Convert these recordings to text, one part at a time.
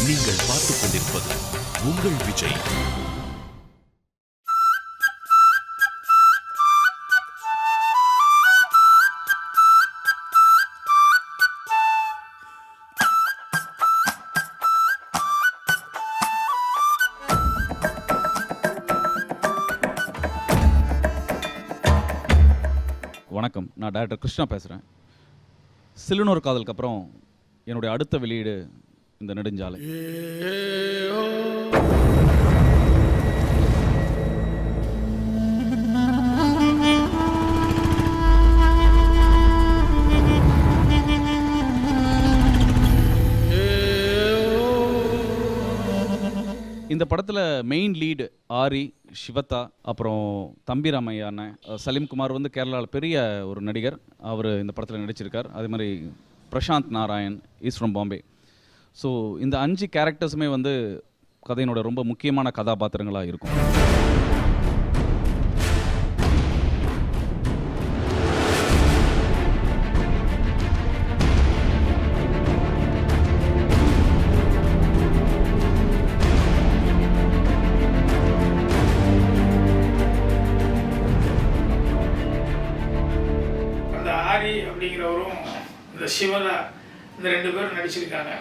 நீங்கள் பார்த்துக் கொண்டிருப்பது உங்கள் விஜய். வணக்கம், நான் டைரக்டர் கிருஷ்ணா பேசுகிறேன். சில்லுனொரு காதலுக்கு அப்புறம் என்னுடைய அடுத்த வெளியீடு இந்த நெடுஞ்சாலை. இந்த படத்தில் மெயின் லீடு ஆரி, சிவதா, அப்புறம் தம்பிராமையா அண்ணன், சலீம்குமார் வந்து கேரளாவில் பெரிய ஒரு நடிகர், அவர் இந்த படத்தில் நடிச்சிருக்கார். அதே மாதிரி Prashanth Narayan is from Bombay. So இந்த 5 கேரக்டர்ஸுமே வந்து கதையினோட ரொம்ப முக்கியமான கதாபாத்திரங்களாக இருக்கும். அந்த ஆரி அப்படிங்கிறவரும் இந்த சிவதா இந்த 2 பேரும் நடிச்சிருக்காங்க.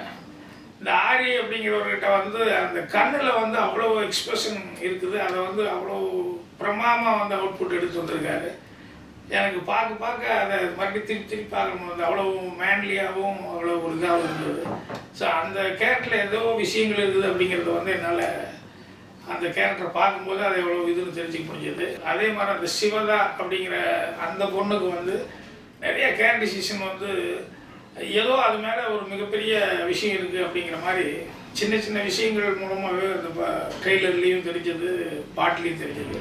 இந்த ஆரி அப்படிங்கிறவர்கிட்ட வந்து அந்த கண்ணில் வந்து அவ்வளோ எக்ஸ்பிரஷன் இருக்குது. அதை வந்து அவ்வளோ பிரமாதமாக வந்து அவுட்புட் எடுத்து வந்திருக்காரு. எனக்கு பார்க்க அதை மறுபடியும் திருப்பி பார்க்கணும். வந்து அவ்வளோ மேன்லியாகவும் அவ்வளோ ஒரு இதாகவும் இருந்தது. ஸோ அந்த கேரக்டரில் ஏதோ விஷயங்கள் இருக்குது அப்படிங்கிறத வந்து என்னால் அந்த கேரக்டரை பார்க்கும்போது அது எவ்வளோ இதுன்னு தெரிஞ்சுக்க முடிஞ்சது. அதே மாதிரி அந்த சிவதா அப்படிங்கிற அந்த பொண்ணுக்கு வந்து நிறைய கேரக்டரைசேஷன் வந்து ஏதோ அது மேலே ஒரு மிகப்பெரிய விஷயம் இருக்குது அப்படிங்கிற மாதிரி சின்ன சின்ன விஷயங்கள் மூலமாகவே அந்த ட்ரெய்லர்லேயும் தெரிஞ்சது, பாட்டிலையும் தெரிஞ்சது.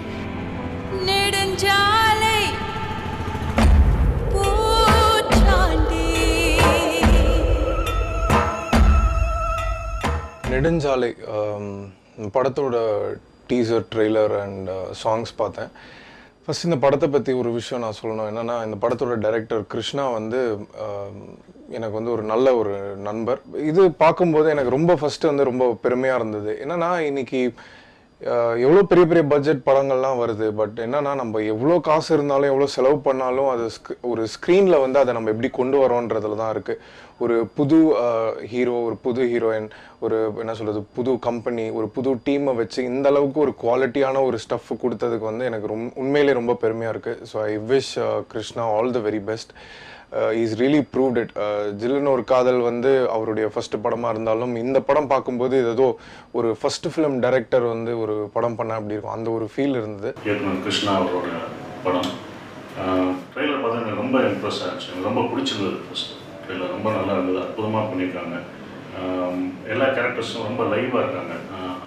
நெடுஞ்சாலை பூச்சாண்டி. நெடுஞ்சாலை படத்தோட டீசர், ட்ரெய்லர் அண்ட் சாங்ஸ் பார்த்தேன். ஃபஸ்ட் இந்த படத்தை பற்றி ஒரு விஷயம் நான் சொல்லணும். என்னென்னா, இந்த படத்தோட டைரக்டர் கிருஷ்ணா வந்து எனக்கு வந்து ஒரு நல்ல ஒரு நண்பர். இது பார்க்கும்போது எனக்கு ரொம்ப ஃபஸ்ட்டு வந்து ரொம்ப பெருமையாக இருந்தது. என்னென்னா, இன்னைக்கு எவ்வளோ பெரிய பெரிய பட்ஜெட் படங்கள்லாம் வருது. பட் என்னென்னா, நம்ம எவ்வளோ காசு இருந்தாலும் எவ்வளோ செலவு பண்ணாலும் அது ஒரு ஸ்க்ரீனில் வந்து அதை நம்ம எப்படி கொண்டு வரோன்றதுல தான் இருக்குது. ஒரு புது ஹீரோ, ஒரு புது ஹீரோயின், ஒரு என்ன சொல்கிறது, புது கம்பெனி, ஒரு புது டீமை வச்சு இந்த அளவுக்கு ஒரு குவாலிட்டியான ஒரு ஸ்டஃப் கொடுத்ததுக்கு வந்து எனக்கு உண்மையிலே ரொம்ப பெருமையாக இருக்குது. So I wish Krishna all the very best. Is really proved it. Sillunu Oru Kaadhal வந்து அவருடைய ஃபஸ்ட்டு படமாக இருந்தாலும் இந்த படம் பார்க்கும்போது ஏதோ ஒரு ஃபஸ்ட்டு ஃபிலிம் டைரக்டர் வந்து ஒரு படம் பண்ண அப்படி இருக்கும், அந்த ஒரு ஃபீல் இருந்தது. கிருஷ்ணா அவரோட படம் ட்ரெய்லர் பார்த்து எனக்கு ரொம்ப இம்ப்ரெஸ் ஆச்சு. எனக்கு ரொம்ப பிடிச்சிருந்தது. ஃபஸ்ட்டு ட்ரெய்லர் ரொம்ப நல்லா இருந்தது, அற்புதமாக பண்ணியிருக்காங்க. எல்லா கேரக்டர்ஸும் ரொம்ப லைவாக இருக்காங்க.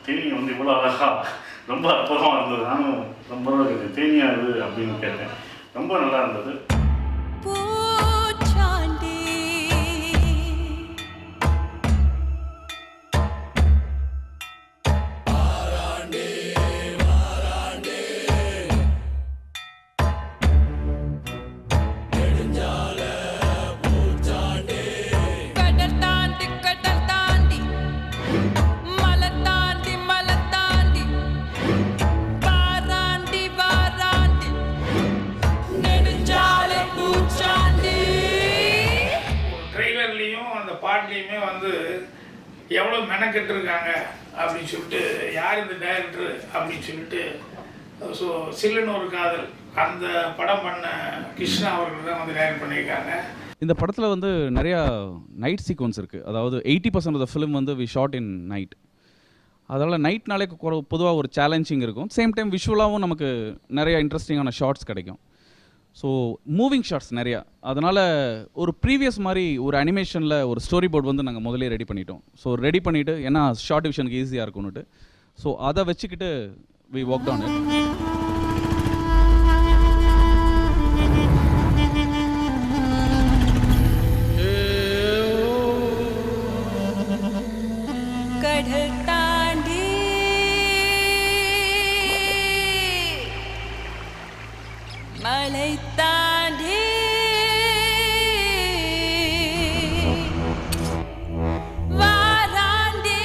தேனி வந்து இவ்வளோ அழகாக ரொம்ப அற்புதமாக இருந்தது. நானும் ரொம்ப தேனியா இது அப்படின்னு கேட்டேன். ரொம்ப நல்லா இருந்தது. பாட்டிலையுமே வந்து எவ்வளோ மெனக்கெட்டு இருக்காங்க அப்படின்னு சொல்லிட்டு, யார் இந்த டைரக்டர் அப்படின்னு சொல்லிட்டு, ஸோ சில்லுனொரு காதல் அந்த படம் பண்ண கிருஷ்ணா அவர்கள் தான் வந்து டைரக்ட் பண்ணியிருக்காங்க. இந்த படத்தில் வந்து நிறையா நைட் சீக்வன்ஸ் இருக்குது. அதாவது 80% ஆஃப் த ஃபிலிம் வந்து வி ஷாட் இன் நைட். அதனால் நைட்னாலே பொதுவாக ஒரு சேலஞ்சிங் இருக்கும். சேம் டைம் விஷுவலாகவும் நமக்கு நிறையா இன்ட்ரெஸ்டிங்கான ஷார்ட்ஸ் கிடைக்கும். ஸோ மூவிங் ஷாட்ஸ் நிறையா. அதனால் ஒரு ப்ரீவியஸ் மாதிரி ஒரு அனிமேஷனில் ஒரு ஸ்டோரி போர்டு வந்து நாங்கள் முதலே ரெடி பண்ணிட்டோம். ஸோ ரெடி பண்ணிவிட்டு, ஏன்னா ஷார்ட் டிவிஷனுக்கு ஈஸியாக இருக்கும்னுட்டு, ஸோ அதை வச்சுக்கிட்டு வி ஒர்க் ஆன் இட். கடல் தாண்டி மலை தாண்டி வாராண்டி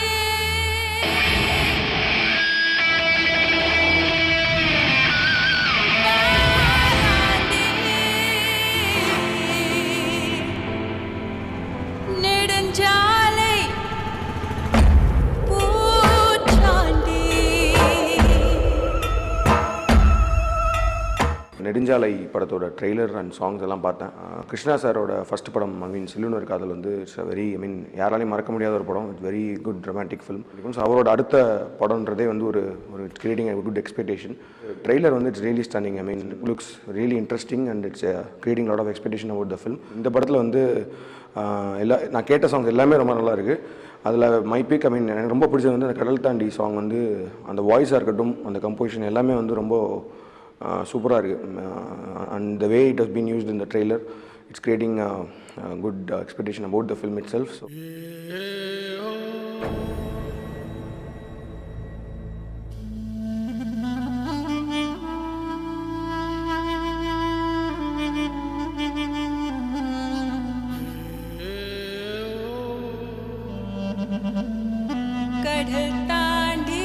நெடுஞ்சாலை படத்தோட ட்ரெய்லர் அண்ட் சாங்ஸ் எல்லாம் பார்த்தேன். கிருஷ்ணா சாரோட ஃபர்ஸ்ட் படம் சில்லுனர் காதல் வந்து இட்ஸ் வெரி யாராலையும் மறக்க முடியாத ஒரு படம். It's very good romantic film. So அவரோட அடுத்த படம்ன்றதே வந்து ஒரு கிரியேட்டிங் குட் எக்ஸ்பெக்டேஷன். ட்ரெய்லர் வந்து it's really stunning. Looks really interesting and it's creating lot of expectation about the film. இந்த படத்தில் வந்து நான் கேட்ட சாங்ஸ் எல்லாமே ரொம்ப நல்லா இருக்குது. அதில் மை பிக் எனக்கு ரொம்ப பிடிச்சது வந்து அந்த கடல் தாண்டி சாங் வந்து அந்த வாய்ஸாக இருக்கட்டும், அந்த கம்போசிஷன் எல்லாமே வந்து ரொம்ப சூப்பராக இருக்குது. And the way it has been used in the trailer it's creating good expectation about the film it self. So கடல் தாண்டி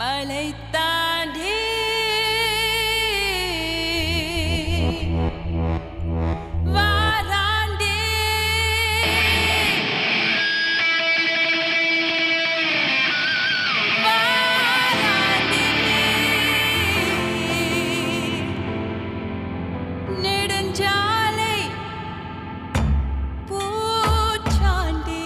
மலை தாண்டி வாராண்டி வாராண்டி நெடுஞ்சாலை பூச்சாண்டி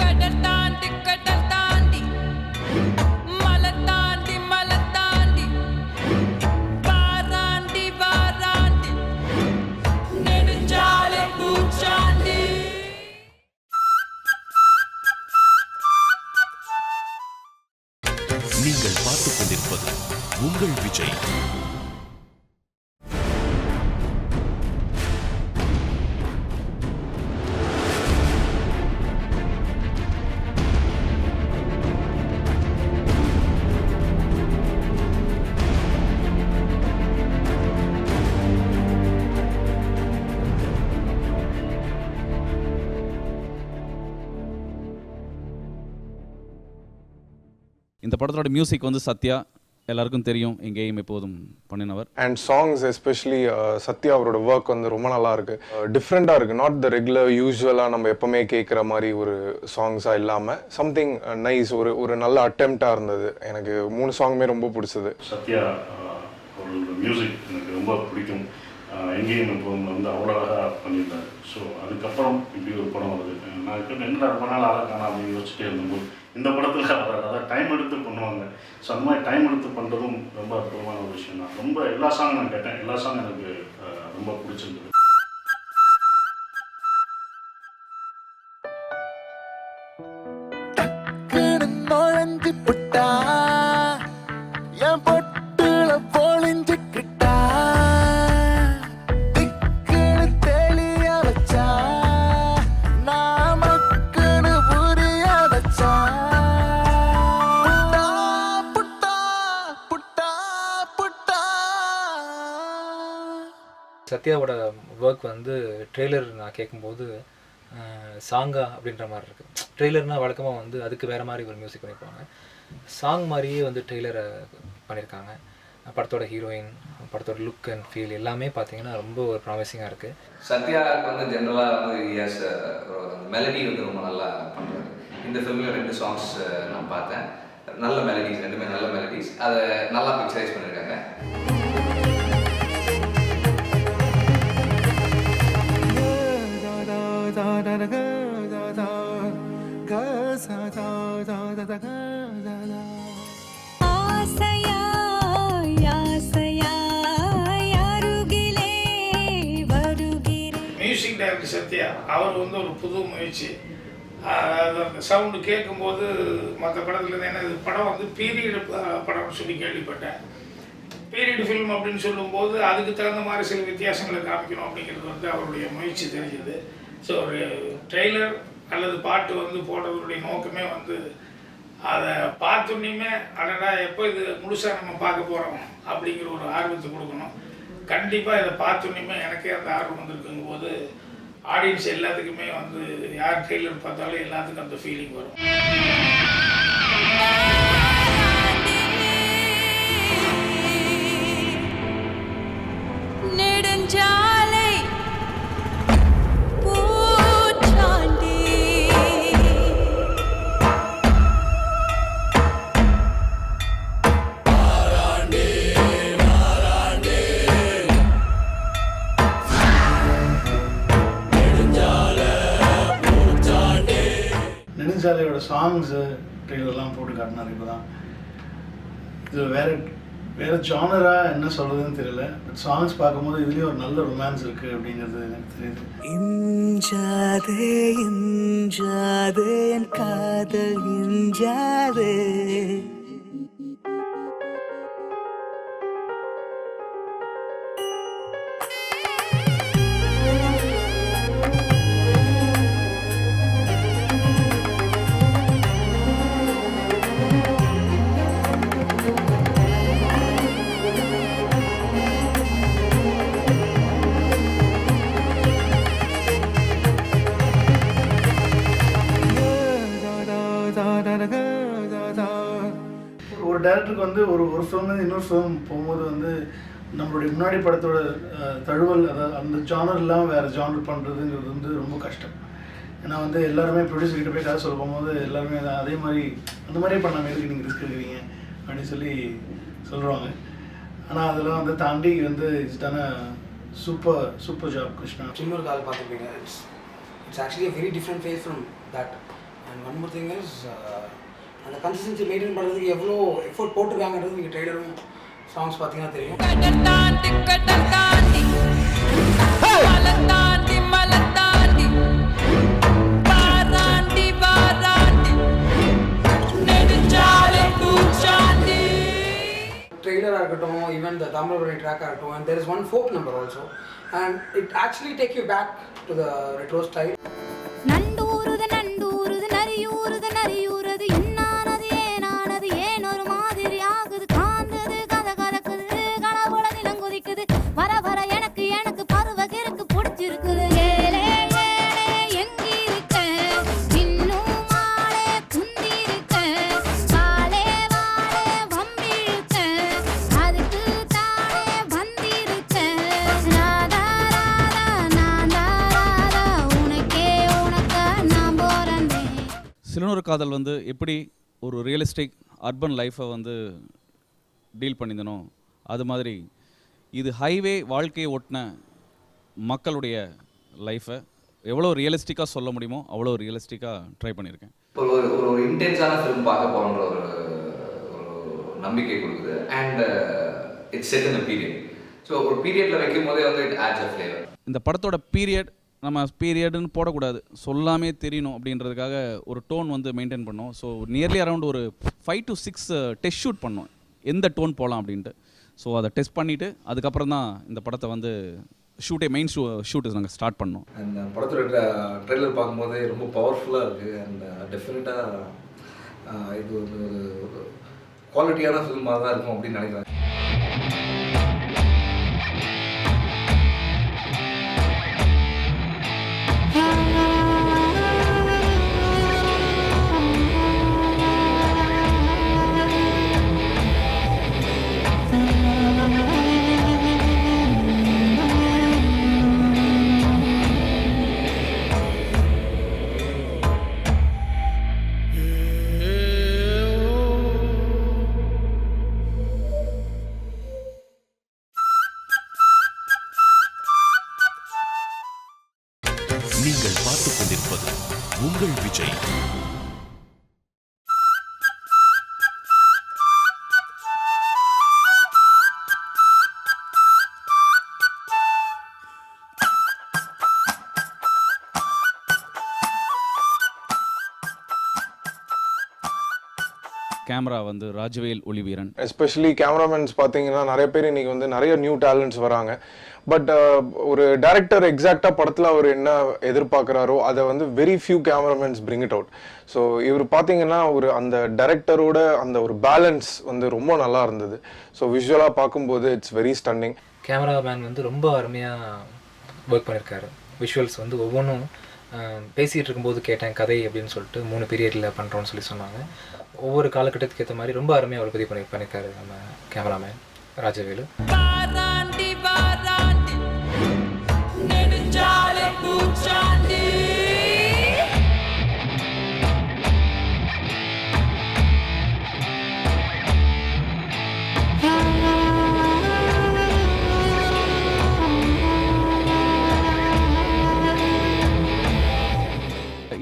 கடல் தாண்டி கடல் தாண்டி மலை தாண்டி மலை தாண்டி வாராண்டி வாராண்டி நெடுஞ்சாலை பூச்சாண்டி. நீங்கள் பார்த்துக் கொண்டிருப்பது உங்கள் விஜய். இந்த படத்தோட மியூசிக் வந்து சத்யா, எல்லாருக்கும் தெரியும், எங்கேயும் எப்போதும் பண்ணினவர். அண்ட் சாங்ஸ் எஸ்பெஷலி சத்யா அவரோட ஒர்க் வந்து ரொம்ப நல்லா இருக்கு. டிஃப்ரெண்டாக இருக்கு. நாட் த ரெகுலர் யூஸ்வலாக நம்ம எப்பவுமே கேட்குற மாதிரி ஒரு சாங்ஸாக இல்லாமல் சம்திங் நைஸ். ஒரு நல்ல அட்டெம்ப்டாக இருந்தது. எனக்கு 3 சாங்குமே ரொம்ப பிடிச்சது. சத்யா அவரோட மியூசிக் எனக்கு ரொம்ப பிடிக்கும். எங்கேயும் எப்போதும் வந்து அவ்வளோ அழகாக பண்ணியிருந்தார். ஸோ அதுக்கப்புறம் இப்படி ஒரு படம் வருது. நான் இப்போ என்ன ரொம்ப நாள் அழகான அப்படின்னு யோசிச்சுட்டே இருந்தபோது இந்த படத்தில் அதாவது டைம் எடுத்து பண்ணுவாங்க. ஸோ அந்த மாதிரி டைம் எடுத்து பண்ணுறதும் ரொம்ப அற்புதமான ஒரு விஷயம் தான். ரொம்ப எல்லா சாங்கும் நான் கேட்டேன். எல்லா சாங்கும் எனக்கு ரொம்ப பிடிச்சிருந்தது. சத்யாவோட ஒர்க் வந்து ட்ரெய்லர் நான் கேட்கும்போது சாங்கா அப்படின்ற மாதிரி இருக்குது. ட்ரெய்லர்னால் வழக்கமாக வந்து அதுக்கு வேறு மாதிரி ஒரு மியூசிக் பண்ணியிருப்பாங்க. சாங் மாதிரியே வந்து ட்ரெய்லரை பண்ணியிருக்காங்க. படத்தோட ஹீரோயின், படத்தோட லுக் அண்ட் ஃபீல் எல்லாமே பார்த்தீங்கன்னா ரொம்ப ஒரு ப்ராமிசிங்காக இருக்குது. சத்யாவுக்கு வந்து ஜென்ரலாக வந்து மெலடி வந்து ரொம்ப நல்லா பண்ணுறாரு. இந்த ஃபிலிமில் 2 சாங்ஸ் நான் பார்த்தேன். நல்ல மெலடிஸ், 2மே நல்ல மெலடிஸ். அதை நல்லா பிக்சரைஸ் பண்ணியிருக்காங்க. மியூசிக் டைரக்டர் சத்யா அவர் வந்து ஒரு புது முயற்சி. அந்த சவுண்டு கேட்கும்போது மற்ற படத்துலேருந்து என்ன இது படம் வந்து பீரியடு படம்னு சொல்லி கேள்விப்பட்டேன். பீரியட் ஃபிலிம் அப்படின்னு சொல்லும்போது அதுக்கு தகுந்த மாதிரி சில வித்தியாசங்களை காமிக்கணும் அப்படிங்கிறது வந்து அவருடைய முயற்சி தெரிஞ்சது. ஸோ ஒரு ட்ரெய்லர் அல்லது பாட்டு வந்து போடுறதுடைய நோக்கமே வந்து அதை பார்த்தோன்னே அடடா எப்போ இது முழுசாக நம்ம பார்க்க போகிறோம் அப்படிங்கிற ஒரு ஆர்வத்தை கொடுக்கணும். கண்டிப்பாக இதை பார்த்தோன்னே எனக்கே அந்த ஆர்வம் வந்துருக்குங்கும் போது ஆடியன்ஸ் எல்லாத்துக்குமே வந்து யார் ட்ரெய்லர் பார்த்தாலும் எல்லாத்துக்கும் அந்த ஃபீலிங் வரும். பாக்கியசாலையோட சாங்ஸு ட்ரெயிலர்லாம் போட்டு காட்டினார் இப்போ தான். இது வேறு ஜானரா என்ன சொல்கிறதுன்னு தெரியல. பட் சாங்ஸ் பார்க்கும்போது இதுலேயும் ஒரு நல்ல ரொமான்ஸ் இருக்குது அப்படிங்கிறது எனக்கு தெரியுது. இஞ்சாதே இஞ்சாதே என் காதல் இஞ்சாதே. ஒரு டேரக்டருக்கு வந்து ஒரு ஃபிலிம்லேருந்து இன்னொரு ஃபிலிம் போகும்போது வந்து நம்மளுடைய முன்னாடி படத்தோட தழுவல், அதாவது அந்த ஜானர் இல்லாமல் வேறு ஜானர் பண்ணுறதுங்கிறது வந்து ரொம்ப கஷ்டம். ஏன்னா வந்து எல்லாருமே ப்ரொடியூசர்கிட்ட போய் கதை சொல்ல போகும்போது எல்லாருமே அதே மாதிரி அந்த மாதிரியே பண்ணாமல் எதுக்கு நீங்கள் ரிஸ்க் எடுக்கிறீங்க அப்படின்னு சொல்லி சொல்கிறாங்க. ஆனால் அதெல்லாம் வந்து தாண்டி வந்து it's done super job Krishna. சின்னொரு கால் பார்த்துருப்பீங்க. It's actually a very different phase from that. And one more thing is அந்த கன்சிஸ்டன்சி மெயின்டைன் பண்ணுறதுக்கு எவ்வளோ எஃபோர்ட் போட்டிருக்காங்கன்றது நீங்கள் ட்ரெய்லரும் சாங்ஸ் பார்த்தீங்கன்னா தெரியும். கடல் தாண்டி கடல் தாண்டி மலை தாண்டி மலை தாண்டி வாராண்டி வாராண்டி நெடுஞ்சாலை பூச்சாண்டி. ட்ரெய்லராக இருக்கட்டும், ஈவன் த தாமிரபரணி ட்ராக்காக இருக்கட்டும், and there is one folk number also, and it actually take you back to the retro style. நண்டூருது நண்டூருது நரியூருது நரியூருது என்னானது ஏனானது ஏன் ஒரு மாதிரி ஆகுது காந்தது கதை கலக்குது கனவுல நிலங்குதிக்குது வர வர எனக்கு எனக்கு பருவகிருக்கு பிடிச்சிருக்குது. ஏலே ஏலே எங்கிருக்க இன்னும் மாலே குந்திருக்க வாழே வாழே வம்பிழுக்க அதுக்கு தானே வந்திருக்க ராதா ராதா நாதா ராதா உனக்கே உனக்கா நான் போறேன். சிலனொரு காதல் வந்து எப்படி ஒரு ரியலிஸ்டிக் அர்பன் லைஃப்பை வந்து டீல் பண்ணியிருந்தனோ அது மாதிரி இது ஹைவே வாழ்க்கையை ஒட்டின மக்களுடைய லைஃப்பை எவ்வளோ ரியலிஸ்டிக்காக சொல்ல முடியுமோ அவ்வளோ ரியலிஸ்டிக்காக ட்ரை பண்ணியிருக்கேன். ஒரு இன்டென்ஸான ஃபிலிம் பார்க்க போகிற ஒரு நம்பிக்கை கொடுக்குது. And it's set in a period. So ஒரு பீரியடில் வைக்கும் போதே வந்து இட் ஆட்ஸ் அ ஃப்ளேவர். இந்த படத்தோட பீரியட் நம்ம பீரியடுன்னு போடக்கூடாது, சொல்லாமே தெரியணும் அப்படின்றதுக்காக ஒரு டோன் வந்து மெயின்டைன் பண்ணோம். ஸோ நியர்லி அரௌண்ட் ஒரு 5 to 6 டெஸ்ட் ஷூட் பண்ணோம் எந்த டோன் போகலாம் அப்படின்ட்டு. ஸோ அதை டெஸ்ட் பண்ணிவிட்டு அதுக்கப்புறம் தான் இந்த படத்தை வந்து மெயின் ஷூட்டு நாங்கள் ஸ்டார்ட் பண்ணோம். அந்த படத்தோட ட்ரெய்லர் பார்க்கும்போதே ரொம்ப பவர்ஃபுல்லாக இருக்குது. அண்ட் டெஃபினட்டாக இது ஒரு குவாலிட்டியான ஃபில்மாக தான் இருக்கும் அப்படின்னு நினைக்கிறேன். நீங்கள் பார்த்துக் கொண்டிருப்பது உங்கள் விஜய். கேமரா வந்து ராஜவேல் ஒளிவீரன். எஸ்பெஷலி கேமராமேன்ஸ் பார்த்தீங்கன்னா நிறைய பேர் இன்றைக்கி வந்து நிறைய நியூ டேலண்ட்ஸ் வராங்க. பட் ஒரு டைரக்டர் எக்ஸாக்டாக படத்தில் அவர் என்ன எதிர்பார்க்குறாரோ அதை வந்து very few cameramen bring it out. So இவர் பார்த்தீங்கன்னா அந்த டைரக்டரோட அந்த ஒரு பேலன்ஸ் வந்து ரொம்ப நல்லா இருந்தது. ஸோ விஷுவலாக பார்க்கும்போது இட்ஸ் வெரி ஸ்டன்னிங். கேமராமேன் வந்து ரொம்ப அருமையாக ஒர்க் பண்ணியிருக்காரு. விஷுவல்ஸ் வந்து ஒவ்வொன்றும் பேசிகிட்டு இருக்கும்போது கேட்டேன் கதை அப்படின்னு சொல்லிட்டு 3 பீரியடில் பண்ணுறோன்னு சொல்லி சொன்னாங்க. ஒவ்வொரு காலகட்டத்துக்கு ஏற்ற மாதிரி ரொம்ப அருமையாக அவர் பதிவு பண்ணியிருக்காரு நம்ம கேமராமேன் ராஜவேலு. வாராண்டி வாராண்டி நெடுஞ்சாலை பூச்சாண்டி.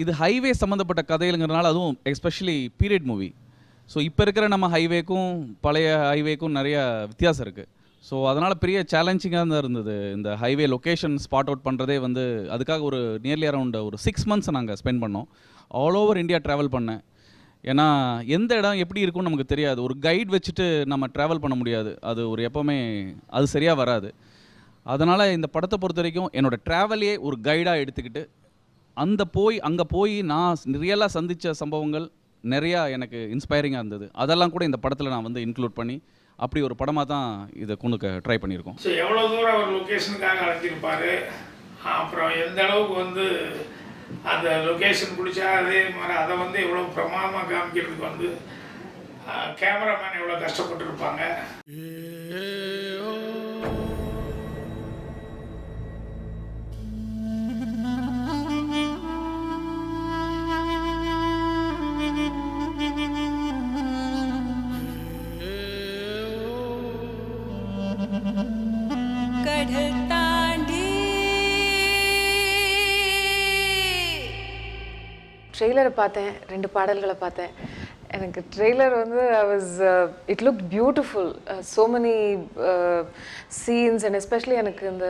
இது இது ஹைவே சம்மந்தப்பட்ட கதைகளுங்கிறனால, அதுவும் எஸ்பெஷலி பீரியட் மூவி. ஸோ இப்போ இருக்கிற நம்ம ஹைவேக்கும் பழைய ஹைவேக்கும் நிறைய வித்தியாசம் இருக்குது. ஸோ அதனால் பெரிய சேலஞ்சிங்காக தான் இருந்தது. இந்த ஹைவே லொக்கேஷன் ஸ்பாட் அவுட் பண்ணுறதே வந்து அதுக்காக ஒரு நியர்லி அரௌண்ட் ஒரு 6 months நாங்கள் ஸ்பெண்ட் பண்ணோம். ஆல் ஓவர் இந்தியா ட்ராவல் பண்ணேன். ஏன்னா எந்த இடம் எப்படி இருக்கும்னு நமக்கு தெரியாது. ஒரு கைட் வச்சுட்டு நம்ம ட்ராவல் பண்ண முடியாது. அது ஒரு எப்போவுமே அது சரியாக வராது. அதனால் இந்த படத்தை பொறுத்த வரைக்கும் என்னோடய ட்ராவலையே ஒரு கைடாக எடுத்துக்கிட்டு அங்கே போய் நான் ரியலாக சந்தித்த சம்பவங்கள் நிறையா எனக்கு இன்ஸ்பைரிங்காக இருந்தது. அதெல்லாம் கூட இந்த படத்தில் நான் வந்து இன்க்ளூட் பண்ணி அப்படி ஒரு படமாக தான் இதை கொண்டு ட்ரை பண்ணியிருக்கோம். ஸோ எவ்வளோ தூரம் அவர் லொக்கேஷனுக்காக அழைச்சிருப்பார், அப்புறம் எந்த அளவுக்கு வந்து அந்த லொக்கேஷன் பிடிச்சா அதே மாதிரி அதை வந்து எவ்வளோ பிரமாதமாக காமிக்கிறதுக்கு வந்து கேமராமேன் எவ்வளோ கஷ்டப்பட்டுருப்பாங்க. கடல் தாண்டி ட்ரெய்லரை பார்த்தேன், 2 பாடல்களை பார்த்தேன். எனக்கு ட்ரெய்லர் வந்து it look beautiful. So many scenes and especially எனக்கு இந்த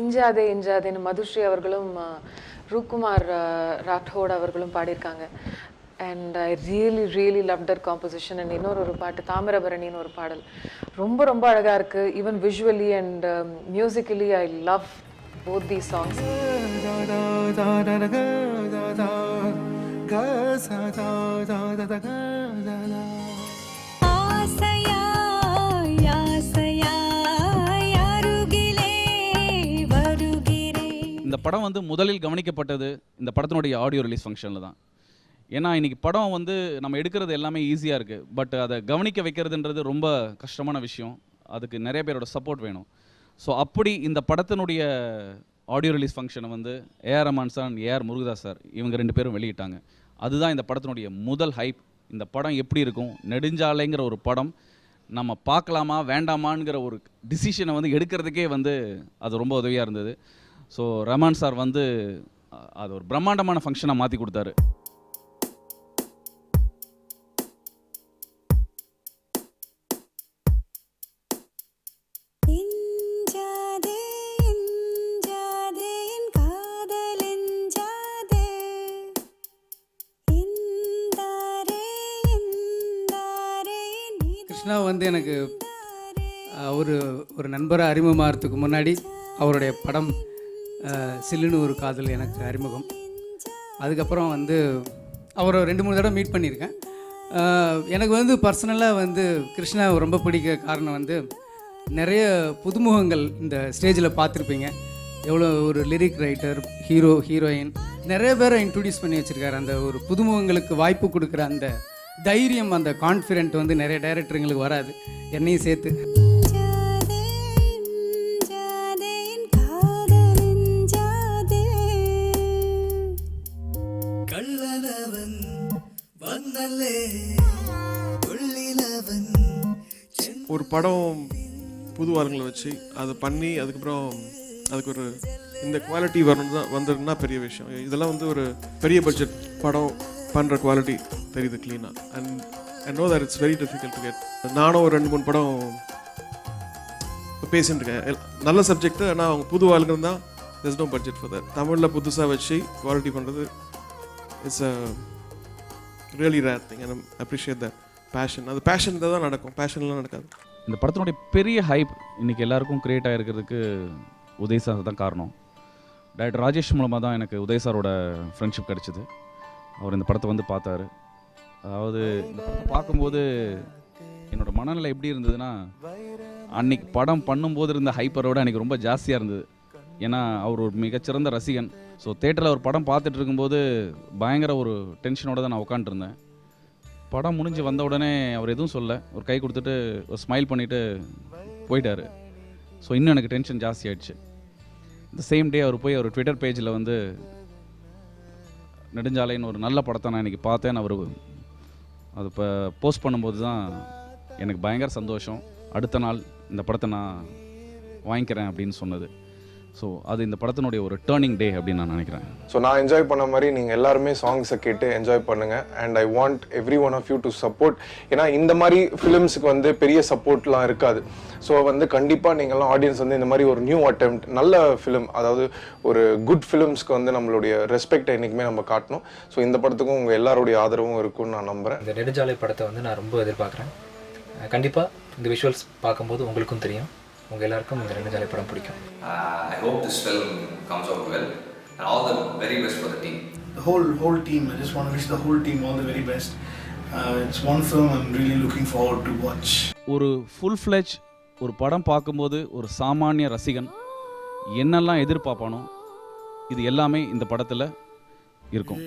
இஞ்சாதே இஞ்சாதேன்னு மதுஸ்ரீ அவர்களும் ரூப்குமார் ராठौड़ அவர்களும் பாடியிருக்காங்க. And I really love that composition. And இன்னொரு பாட்டு தாமிரபரணின்னு ஒரு பாடல் ரொம்ப ரொம்ப அழகாக இருக்குது. Even visually and musically I love both these songs. இந்த படம் வந்து முதலில் கவனிக்கப்பட்டது இந்த படத்தினுடைய ஆடியோ ரிலீஸ் ஃபங்க்ஷனில் தான். ஏன்னா இன்றைக்கி படம் வந்து நம்ம எடுக்கிறது எல்லாமே ஈஸியாக இருக்குது. பட் அதை கவனிக்க வைக்கிறதுன்றது ரொம்ப கஷ்டமான விஷயம். அதுக்கு நிறைய பேரோட சப்போர்ட் வேணும். ஸோ அப்படி இந்த படத்தினுடைய ஆடியோ ரிலீஸ் ஃபங்க்ஷனை வந்து AR Rahman sir and AR Murugadoss sir இவங்க 2 பேரும் வெளியிட்டாங்க. அதுதான் இந்த படத்தினுடைய முதல் ஹைப். இந்த படம் எப்படி இருக்கும், நெடுஞ்சாலைங்கிற ஒரு படம் நம்ம பார்க்கலாமா வேண்டாமாங்கிற ஒரு டிசிஷனை வந்து எடுக்கிறதுக்கே வந்து அது ரொம்ப உதவியாக இருந்தது. ஸோ ரஹ்மான் சார் வந்து அது ஒரு பிரம்மாண்டமான ஃபங்க்ஷனாக மாற்றி கொடுத்தாரு. கிருஷ்ணா வந்து எனக்கு ஒரு நண்பராக அறிமுகமாகறதுக்கு முன்னாடி அவருடைய படம் சில்லுன்னு ஒரு காதல் எனக்கு அறிமுகம். அதுக்கப்புறம் வந்து அவரை 2-3 தடவை மீட் பண்ணியிருக்கேன். எனக்கு வந்து பர்சனலாக வந்து கிருஷ்ணா ரொம்ப பிடிக்க காரணம் வந்து நிறைய புதுமுகங்கள் இந்த ஸ்டேஜில் பார்த்துருப்பீங்க. எவ்வளோ ஒரு லிரிக் ரைட்டர், ஹீரோ, ஹீரோயின் நிறைய பேரை இன்ட்ரடியூஸ் பண்ணி வச்சுருக்காரு. அந்த ஒரு புதுமுகங்களுக்கு வாய்ப்பு கொடுக்குற அந்த தைரியம், அந்த கான்ஃபிடென்ட் வந்து நிறைய டைரக்டருங்களுக்கு வராது, என்னையும் சேர்த்து. ஒரு படம் புது ஆளுங்களை வச்சு அதை பண்ணி அதுக்கப்புறம் அதுக்கு ஒரு இந்த குவாலிட்டி வரணும் தான் வந்ததுன்னா பெரிய விஷயம். இதெல்லாம் வந்து ஒரு பெரிய பட்ஜெட் படம் பண்ணுற குவாலிட்டி தெரியுது க்ளீனாக. And I know that it's very difficult to get. நானும் ஒரு 2-3 படம் பேசிட்டு இருக்கேன். நல்ல சப்ஜெக்ட், ஆனால் அவங்க புது ஆளுங்க தான் there's no budget for that. தமிழில் புதுசாக வச்சு குவாலிட்டி பண்ணுறது it's a really rare thing. And I appreciate that fashion. அது பேஷன் தான் நடக்கும், பேஷன்லாம் நடக்காது. இந்த படத்தினுடைய பெரிய ஹைப் இன்றைக்கி எல்லாருக்கும் க்ரியேட் ஆகிருக்கிறதுக்கு உதய் சார் தான் காரணம். டைரக்டர் ராஜேஷ் மூலமாக தான் எனக்கு உதய் சாரோட ஃப்ரெண்ட்ஷிப் கிடச்சிது. அவர் இந்த படத்தை வந்து பார்த்தாரு. அதாவது இந்த படத்தை பார்க்கும்போது என்னோடய மனநிலை எப்படி இருந்ததுன்னா, அன்றைக்கி படம் பண்ணும்போது இருந்த ஹைப்பரோட அன்றைக்கி ரொம்ப ஜாஸ்தியாக இருந்தது. ஏன்னா அவர் ஒரு மிகச்சிறந்த ரசிகன். ஸோ தேட்டரில் ஒரு படம் பார்த்துட்டு இருக்கும்போது பயங்கர ஒரு டென்ஷனோடு தான் நான் உட்காந்துருந்தேன். படம் முடிஞ்சு வந்த உடனே அவர் எதுவும் சொல்ல, ஒரு கை கொடுத்துட்டு ஒரு ஸ்மைல் பண்ணிவிட்டு போயிட்டார். ஸோ இன்னும் எனக்கு டென்ஷன் ஜாஸ்தி ஆகிடுச்சு. இந்த சேம் டே அவர் போய் அவர் ட்விட்டர் பேஜில் வந்து நெடுஞ்சாலைன்னு ஒரு நல்ல படத்தை நான் இன்றைக்கி பார்த்தேன் அவர் அது இப்போ போஸ்ட் பண்ணும்போது தான் எனக்கு பயங்கர சந்தோஷம். அடுத்த நாள் இந்த படத்தை நான் வாங்கிக்கிறேன் அப்படின்னு சொன்னது. ஸோ அது இந்த படத்தினுடைய ஒரு டேர்னிங் டே அப்படின்னு நான் நினைக்கிறேன். ஸோ நான் என்ஜாய் பண்ண மாதிரி நீங்கள் எல்லாருமே சாங்ஸை கேட்டு என்ஜாய் பண்ணுங்கள். And I want every one of you to support. ஏன்னா இந்த மாதிரி ஃபிலிம்ஸுக்கு வந்து பெரிய சப்போர்ட்லாம் இருக்காது. ஸோ வந்து கண்டிப்பாக நீங்கள்லாம் ஆடியன்ஸ் வந்து இந்த மாதிரி ஒரு நியூ அட்டெம்ப்ட், நல்ல ஃபிலிம், அதாவது ஒரு குட் ஃபிலிம்ஸ்க்கு வந்து நம்மளுடைய ரெஸ்பெக்டை என்றைக்குமே நம்ம காட்டணும். ஸோ இந்த படத்துக்கும் உங்கள் எல்லாருடைய ஆதரவும் இருக்கும்னு நான் நம்புகிறேன். இந்த நெடுஞ்சாலை படத்தை வந்து நான் ரொம்ப எதிர்பார்க்குறேன். கண்டிப்பாக இந்த விஷுவல்ஸ் பார்க்கும்போது உங்களுக்கும் தெரியும், உங்கள் எல்லாருக்கும் இந்த நெடுஞ்சாலை படம் பிடிக்கும். I hope this film comes out well and all the very best for the team. The whole team, I just want to wish the whole team all the very best. It's one film I'm really looking forward to watch. ஒரு full fledge ஒரு படம் பார்க்கும்போது ஒரு சாமானிய ரசிகன் என்னெல்லாம் எதிர்பார்ப்பானோ இது எல்லாமே இந்த படத்தில் இருக்கும்.